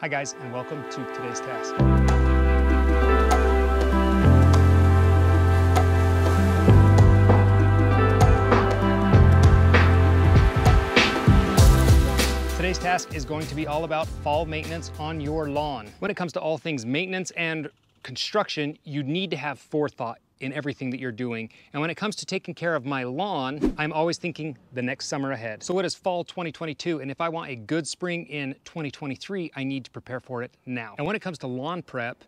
Hi guys, and welcome to today's task. Today's task is going to be all about fall maintenance on your lawn. When it comes to all things maintenance and construction, you need to have forethought in everything that you're doing. And when it comes to taking care of my lawn, I'm always thinking the next summer ahead. So what is fall 2022? And if I want a good spring in 2023, I need to prepare for it now. And when it comes to lawn prep,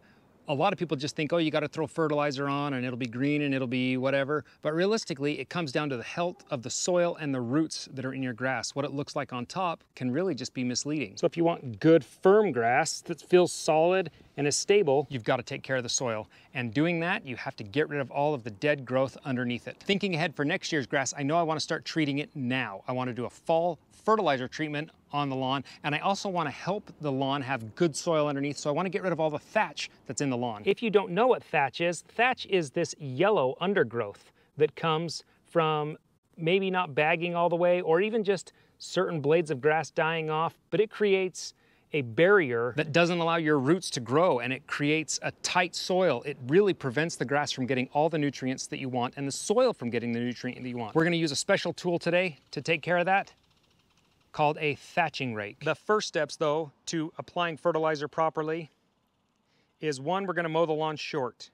a lot of people just think, oh, you got to throw fertilizer on and it'll be green and it'll be whatever. But realistically, it comes down to the health of the soil and the roots that are in your grass. What it looks like on top can really just be misleading. So if you want good, firm grass that feels solid and is stable, you've got to take care of the soil. And doing that, you have to get rid of all of the dead growth underneath it. Thinking ahead for next year's grass, I know I want to start treating it now. I want to do a fall fertilizer treatment on the lawn, and I also want to help the lawn have good soil underneath, so I want to get rid of all the thatch that's in the lawn. If you don't know what thatch is this yellow undergrowth that comes from maybe not bagging all the way, or even just certain blades of grass dying off, but it creates a barrier that doesn't allow your roots to grow, and it creates a tight soil. It really prevents the grass from getting all the nutrients that you want and the soil from getting the nutrient that you want. We're going to use a special tool today to take care of that, called a thatching rake. The first steps, though, to applying fertilizer properly is 1, we're going to mow the lawn short.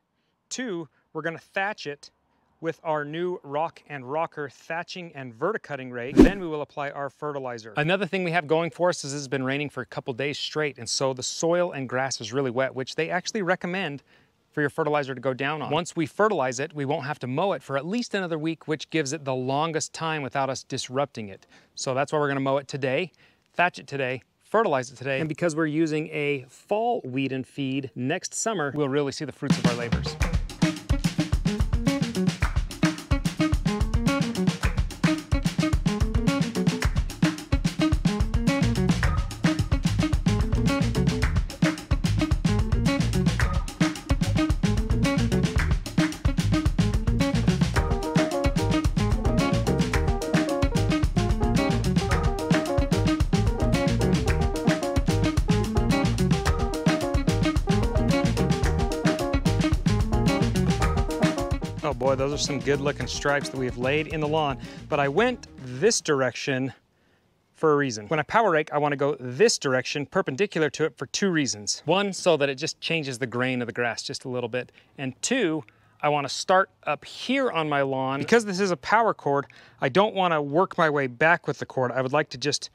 2, we're going to thatch it with our new Rock and Rocker thatching and verticutting rake. Then we will apply our fertilizer. Another thing we have going for us is it's been raining for a couple days straight, and so the soil and grass is really wet, which they actually recommend for your fertilizer to go down on. Once we fertilize it, we won't have to mow it for at least another week, which gives it the longest time without us disrupting it. So that's why we're gonna mow it today, thatch it today, fertilize it today, and because we're using a fall weed and feed next summer, we'll really see the fruits of our labors. Oh boy, those are some good looking stripes that we have laid in the lawn. But I went this direction for a reason. When I power rake, I want to go this direction perpendicular to it for 2 reasons. 1, so that it just changes the grain of the grass just a little bit. And 2, I want to start up here on my lawn. Because this is a power cord, I don't want to work my way back with the cord. I would like to just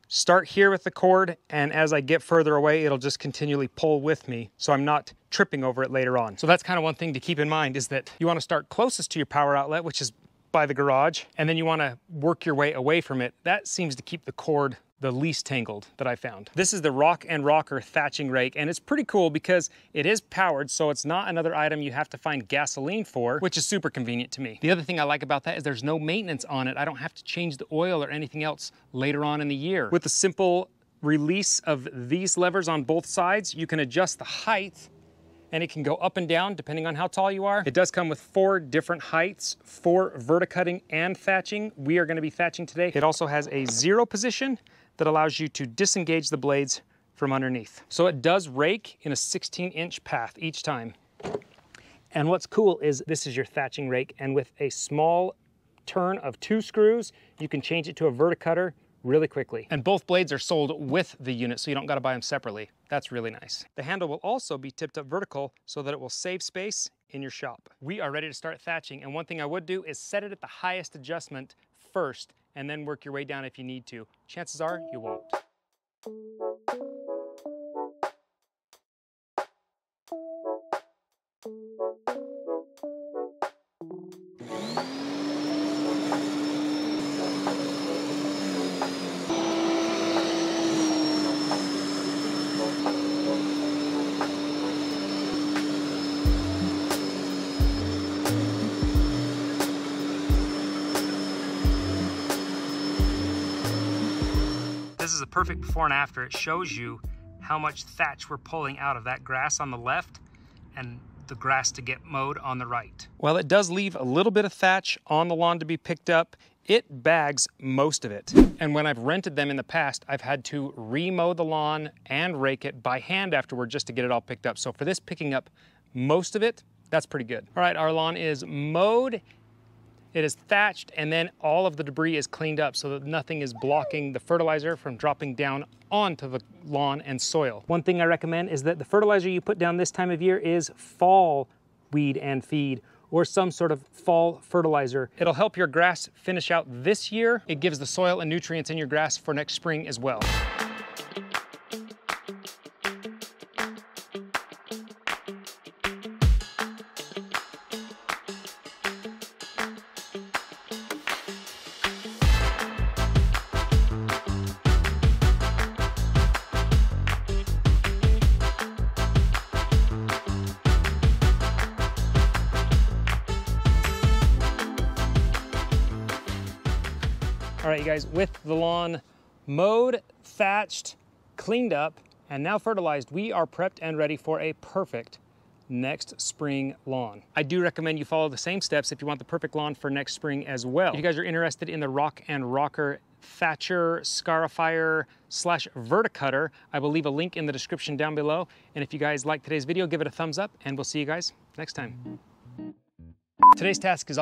start here with the cord, and as I get further away, it'll just continually pull with me, so I'm not tripping over it later on. So that's kind of one thing to keep in mind, is that you want to start closest to your power outlet, which is by the garage, and then you want to work your way away from it. That seems to keep the cord the least tangled that I found. This is the Rock and Rocker thatching rake, and it's pretty cool because it is powered, so it's not another item you have to find gasoline for, which is super convenient to me. The other thing I like about that is there's no maintenance on it. I don't have to change the oil or anything else later on in the year. With the simple release of these levers on both sides, you can adjust the height, and it can go up and down depending on how tall you are. It does come with 4 different heights for verticutting and thatching. We are going to be thatching today. It also has a 0 position that allows you to disengage the blades from underneath. So it does rake in a 16-inch path each time. And what's cool is this is your thatching rake, and with a small turn of 2 screws, you can change it to a verticutter really quickly. And both blades are sold with the unit, so you don't gotta buy them separately. That's really nice. The handle will also be tipped up vertical so that it will save space in your shop. We are ready to start thatching, and one thing I would do is set it at the highest adjustment first, and then work your way down if you need to. Chances are you won't. This is a perfect before and after. It shows you how much thatch we're pulling out of that grass on the left and the grass to get mowed on the right. While it does leave a little bit of thatch on the lawn to be picked up, it bags most of it. And when I've rented them in the past, I've had to remow the lawn and rake it by hand afterward just to get it all picked up. So for this picking up most of it, that's pretty good. All right, our lawn is mowed, it is thatched, and then all of the debris is cleaned up so that nothing is blocking the fertilizer from dropping down onto the lawn and soil. One thing I recommend is that the fertilizer you put down this time of year is fall weed and feed, or some sort of fall fertilizer. It'll help your grass finish out this year. It gives the soil and nutrients in your grass for next spring as well. All right, you guys, with the lawn mowed, thatched, cleaned up, and now fertilized, we are prepped and ready for a perfect next spring lawn. I do recommend you follow the same steps if you want the perfect lawn for next spring as well. If you guys are interested in the Rock and Rocker Thatcher Scarifier / Verticutter, I will leave a link in the description down below. And if you guys like today's video, give it a thumbs up, and we'll see you guys next time. Today's task is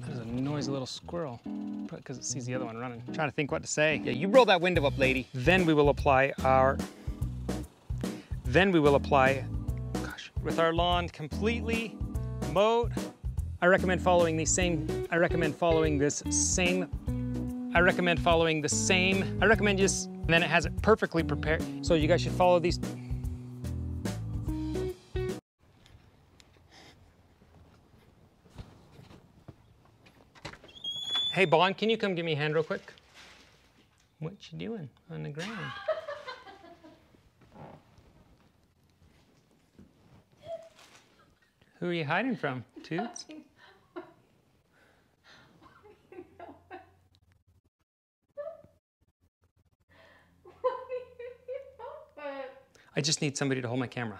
there's a noisy little squirrel, because it sees the other one running. I'm trying to think what to say. Yeah, you roll that window up, lady. Then we will apply with our lawn completely mowed. I recommend following the same, and then it has it perfectly prepared. So you guys should follow these. Hey, Bond, can you come give me a hand real quick? What you doing on the ground? Who are you hiding from, Toots? I just need somebody to hold my camera.